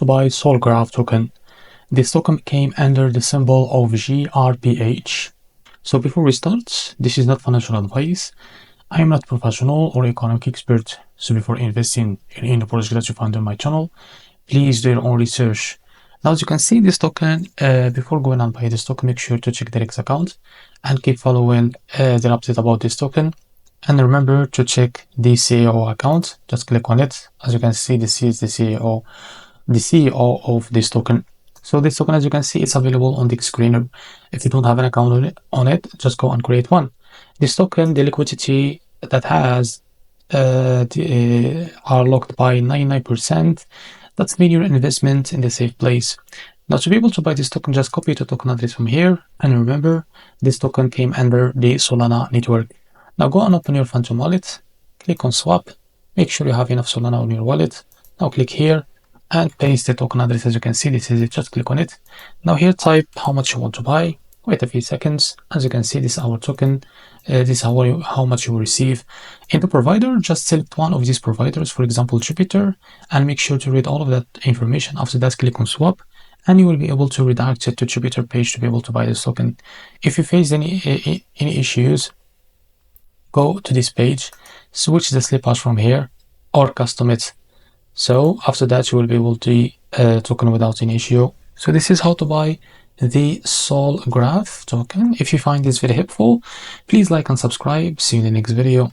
to buy Sol Graph token. This token came under the symbol of GRPH. So before we start, this is not financial advice. I am not professional or economic expert. So before investing in any project that you find on my channel, please do your own research. Now, as you can see, this token, before going and buy this token, make sure to check Derek's account and keep following the update about this token. And remember to check the CEO account. Just click on it. As you can see, this is the CEO of this token. So this token, as you can see, it's available on the screen. If you don't have an account on it, just go and create one. This token, the liquidity that has are locked by 99%. That's mean your investment in the safe place. Now, to be able to buy this token, just copy the token address from here. And remember, this token came under the Solana network. Now go and open your Phantom wallet, click on swap, make sure you have enough Solana on your wallet. Now click here and paste the token address. As you can see, this is it. Just click on it. Now here type how much you want to buy. Wait a few seconds. As you can see, this is our token. This is how much you will receive. In the provider, just select one of these providers, for example, Jupiter, and make sure to read all of that information. After that, click on swap, and you will be able to redirect it to Jupiter page to be able to buy this token. If you face any issues, go to this page, switch the slip hash from here, or custom it. So after that, you will be able to token without any issue. So this is how to buy the Sol Graph token. If you find this very helpful, please like and subscribe. See you in the next video.